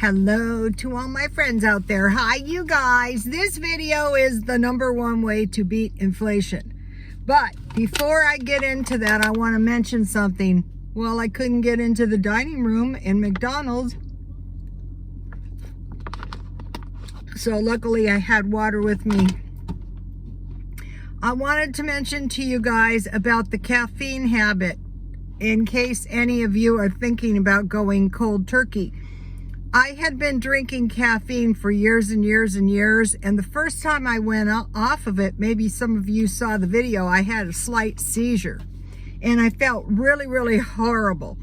Hello to all my friends out there. Hi, you guys. This video is the #1 way to beat inflation. But before I get into that, I want to mention something. Well, I couldn't get into the dining room in McDonald's. So luckily I had water with me. I wanted to mention to you guys about the caffeine habit in case any of you are thinking about going cold turkey. I had been drinking caffeine for years and years and years, and the first time I went off of it, maybe some of you saw the video, I had a slight seizure, and I felt really, really horrible.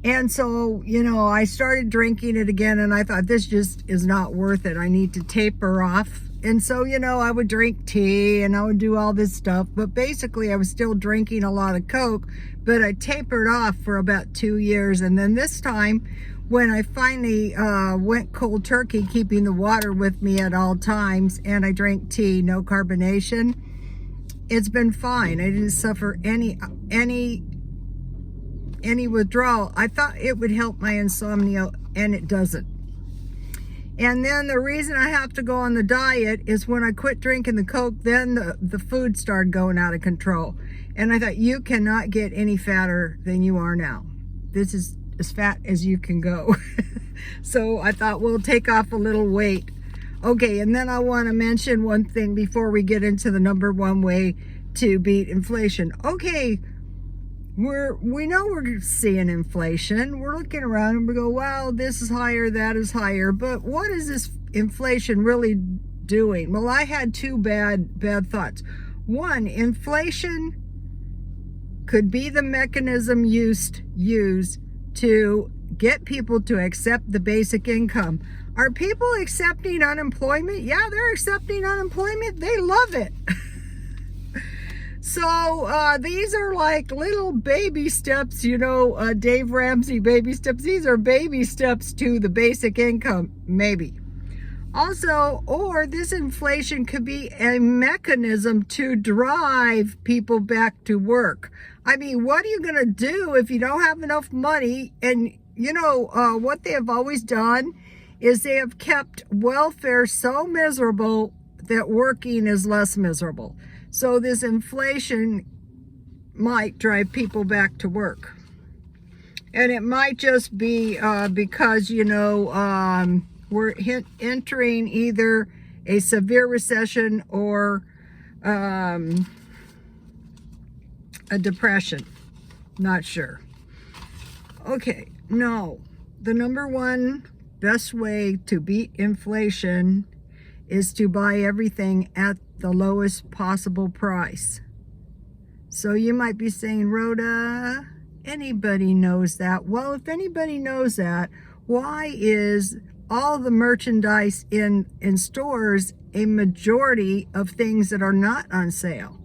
And so, I started drinking it again, and I thought, this just is not worth it. I need to taper off. And so, I would drink tea, and I would do all this stuff, but basically I was still drinking a lot of Coke, but I tapered off for about 2 years, and then this time, when I finally went cold turkey, keeping the water with me at all times, and I drank tea, no carbonation, it's been fine. I didn't suffer any withdrawal. I thought it would help my insomnia, and it doesn't. And then the reason I have to go on the diet is when I quit drinking the Coke, then the food started going out of control. And I thought, you cannot get any fatter than you are now. This is as fat as you can go. So I thought, we'll take off a little weight. Okay, and then I want to mention one thing before we get into the #1 way to beat inflation. Okay, we know we're seeing inflation. We're looking around and we go, wow, this is higher, that is higher. But what is this inflation really doing? Well, I had two bad thoughts. One, inflation could be the mechanism used to get people to accept the basic income. Are people accepting unemployment? Yeah, they're accepting unemployment. They love it. So these are like little baby steps, Dave Ramsey baby steps. These are baby steps to the basic income, maybe. Also, or this inflation could be a mechanism to drive people back to work. I mean, what are you going to do if you don't have enough money? And, what they have always done is they have kept welfare so miserable that working is less miserable. So this inflation might drive people back to work. And it might just be because, we're entering either a severe recession or a depression. Not sure. Okay, no. The #1 best way to beat inflation is to buy everything at the lowest possible price. So you might be saying, Rhoda, anybody knows that. Well, if anybody knows that, why is all the merchandise in stores a majority of things that are not on sale?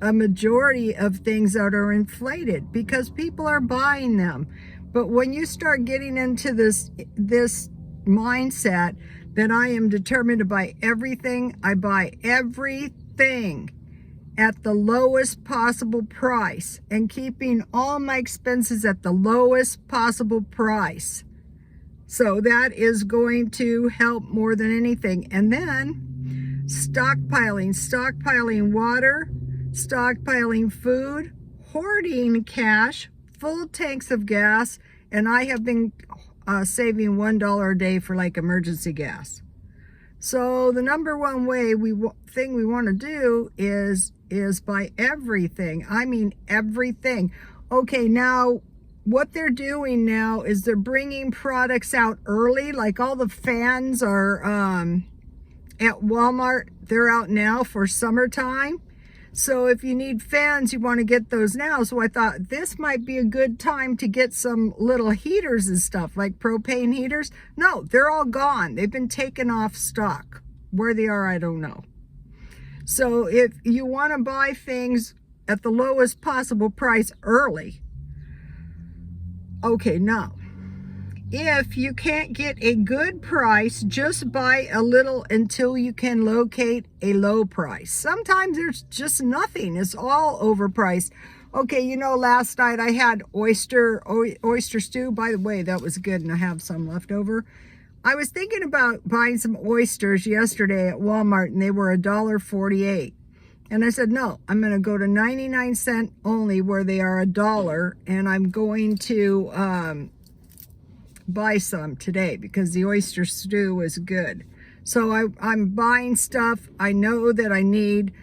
A majority of things that are inflated because people are buying them. But when you start getting into this mindset that I am determined to buy everything, I buy everything at the lowest possible price and keeping all my expenses at the lowest possible price. So that is going to help more than anything. And then stockpiling water, stockpiling food, hoarding cash, full tanks of gas, and I have been saving $1 a day for like emergency gas. So the #1 thing we want to do is buy everything. I mean everything. Okay, now what they're doing now is they're bringing products out early, like all the fans are at Walmart. They're out now for summertime. So if you need fans, you want to get those now. So I thought this might be a good time to get some little heaters and stuff, like propane heaters. No, they're all gone. They've been taken off stock. Where they are, I don't know. So if you want to buy things at the lowest possible price early, okay, now, if you can't get a good price, just buy a little until you can locate a low price. Sometimes there's just nothing. It's all overpriced. Okay, last night I had oyster stew. By the way, that was good, and I have some left over. I was thinking about buying some oysters yesterday at Walmart, and they were $1.48. And I said, no, I'm going to go to 99-cent only where they are $1, and I'm going to buy some today because the oyster stew is good. So I'm buying stuff I know that I need.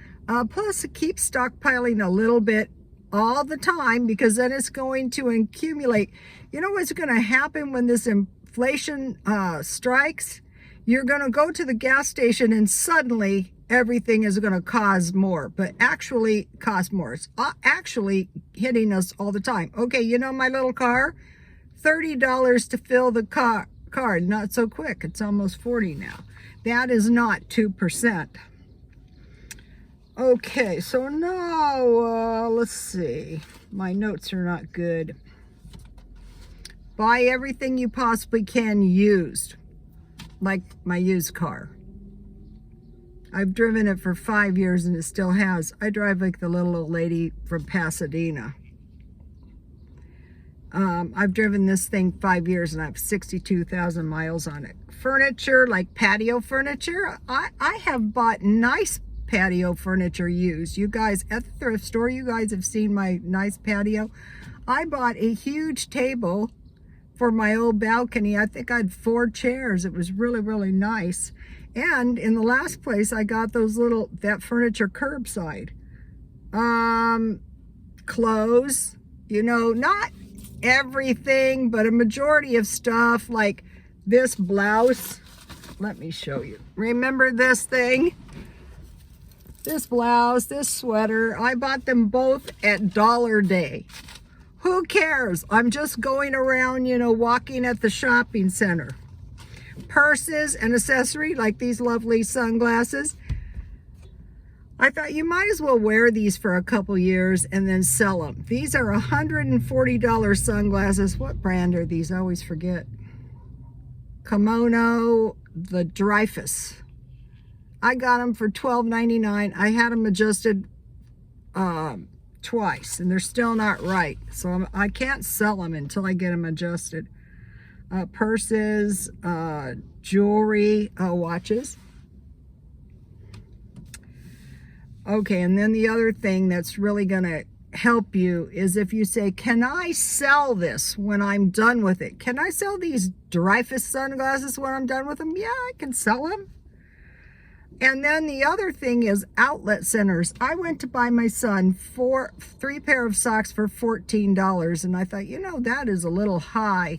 Plus, keep stockpiling a little bit all the time, because then it's going to accumulate. You know what's going to happen when this inflation strikes? You're going to go to the gas station and suddenly everything is going to cost more, but actually cost more. It's actually hitting us all the time. Okay, you know my little car? $30 to fill the car. Not so quick. It's almost $40 now. That is not 2%. Okay, so now, let's see. My notes are not good. Buy everything you possibly can used, like my used car. I've driven it for 5 years and it still has. I drive like the little old lady from Pasadena. I've driven this thing 5 years and I have 62,000 miles on it. Furniture, like patio furniture. I have bought nice patio furniture used. You guys, at the thrift store, you guys have seen my nice patio. I bought a huge table for my old balcony. I think I had 4 chairs. It was really, really nice. And in the last place, I got that furniture curbside. Clothes, you know, not everything, but a majority of stuff, like this blouse. Let me show you. Remember this thing? This blouse, this sweater. I bought them both at Dollar Day. Who cares? I'm just going around, you know, walking at the shopping center. Purses and accessory, like these lovely sunglasses. I thought you might as well wear these for a couple years and then sell them. These are $140 sunglasses. What brand are these? I always forget. Kimono, the Dreyfus. I got them for $12.99. I had them adjusted twice, and they're still not right. So I can't sell them until I get them adjusted. Purses, jewelry, watches. Okay, and then the other thing that's really going to help you is if you say, can I sell this when I'm done with it? Can I sell these Dreyfus sunglasses when I'm done with them? Yeah, I can sell them. And then the other thing is outlet centers. I went to buy my son 3 pair of socks for $14, and I thought, you know, that is a little high.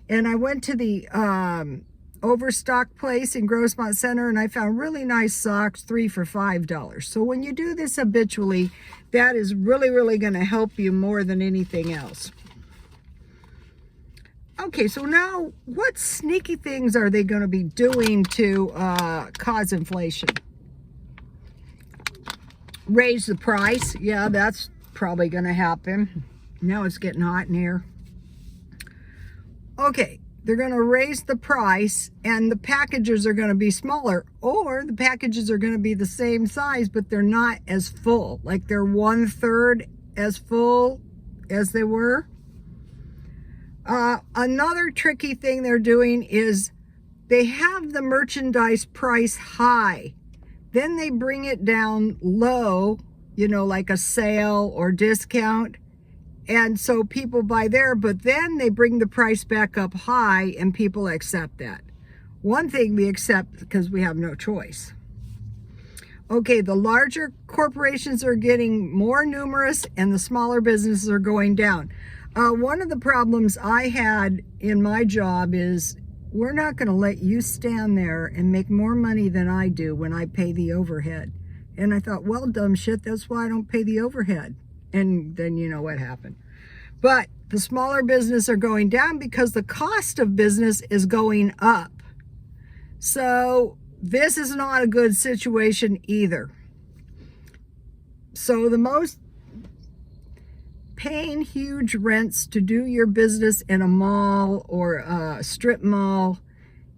And I went to the Overstock place in Grossmont Center, and I found really nice socks, 3 for $5. So when you do this habitually, that is really, really going to help you more than anything else. Okay, so now what sneaky things are they going to be doing to cause inflation? Raise the price. Yeah, that's probably going to happen. Now it's getting hot in here. Okay, they're going to raise the price, and the packages are going to be smaller, or the packages are going to be the same size, but they're not as full. Like they're 1/3 as full as they were. Another tricky thing they're doing is they have the merchandise price high. Then they bring it down low, you know, like a sale or discount. And so people buy there, but then they bring the price back up high and people accept that. One thing we accept because we have no choice. Okay, the larger corporations are getting more numerous and the smaller businesses are going down. One of the problems I had in my job is we're not going to let you stand there and make more money than I do when I pay the overhead. And I thought, well, dumb shit, that's why I don't pay the overhead. And then you know what happened. But the smaller business are going down because the cost of business is going up. So this is not a good situation either. So the most paying huge rents to do your business in a mall or a strip mall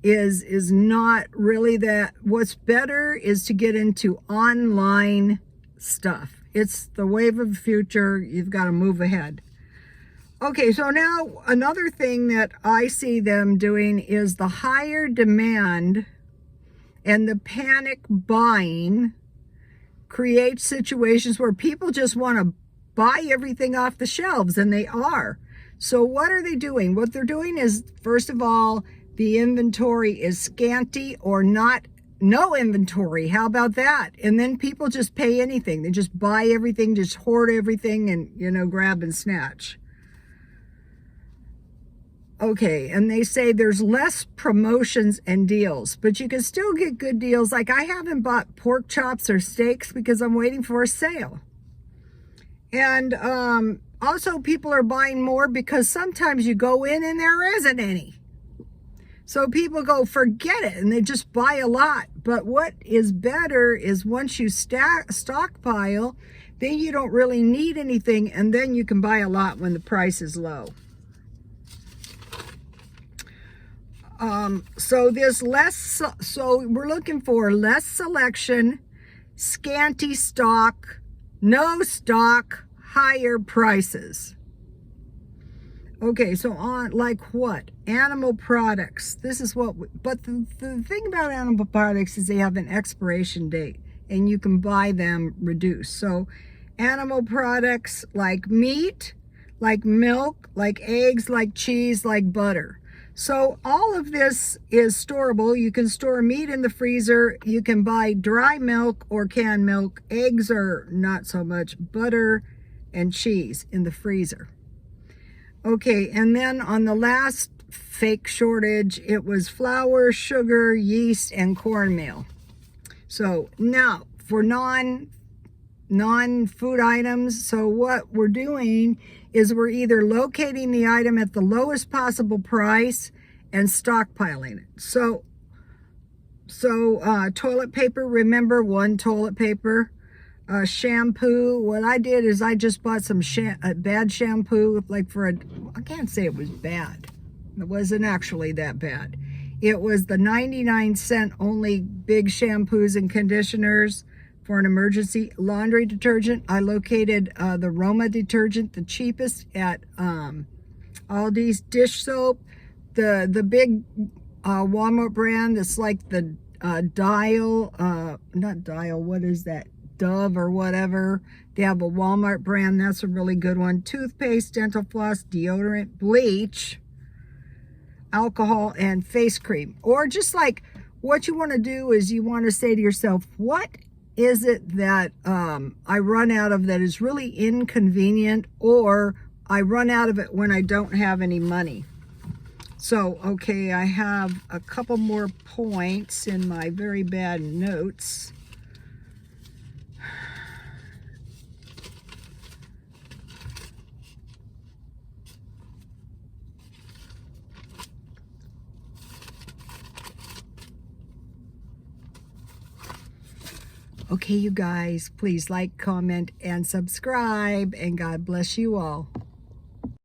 is not really that. What's better is to get into online stuff. It's the wave of the future. You've got to move ahead. Okay, so now another thing that I see them doing is the higher demand and the panic buying creates situations where people just want to buy everything off the shelves, and they are. So what are they doing? What they're doing is, first of all, the inventory is scanty or no inventory. How about that? And then people just pay anything. They just buy everything, just hoard everything, and, grab and snatch. Okay, and they say there's less promotions and deals, but you can still get good deals. Like, I haven't bought pork chops or steaks because I'm waiting for a sale. And also, people are buying more because sometimes you go in and there isn't any. So people go, forget it, and they just buy a lot. But what is better is once you stockpile, then you don't really need anything, and then you can buy a lot when the price is low. So we're looking for less selection, scanty stock, no stock, higher prices. Okay, so on like what? Animal products. This is what, but the thing about animal products is they have an expiration date and you can buy them reduced. So animal products like meat, like milk, like eggs, like cheese, like butter. So all of this is storable. You can store meat in the freezer. You can buy dry milk or canned milk. Eggs are not so much. Butter and cheese in the freezer. Okay, and then on the last fake shortage, it was flour, sugar, yeast, and cornmeal. So now for non-food items, so what we're doing is we're either locating the item at the lowest possible price and stockpiling it. So toilet paper, remember, one toilet paper. Shampoo, what I did is I just bought some bad shampoo, like I can't say it was bad. It wasn't actually that bad. It was the 99-cent only big shampoos and conditioners for an emergency. Laundry detergent, I located the Roma detergent, the cheapest, at Aldi's. Dish soap, the big Walmart brand that's like the not Dial, what is that? Dove or whatever. They have a Walmart brand. That's a really good one. Toothpaste, dental floss, deodorant, bleach, alcohol, and face cream. Or just like what you want to do is you want to say to yourself, what is it that I run out of that is really inconvenient, or I run out of it when I don't have any money? So, okay, I have a couple more points in my very bad notes. Okay, you guys, please like, comment, and subscribe, and God bless you all.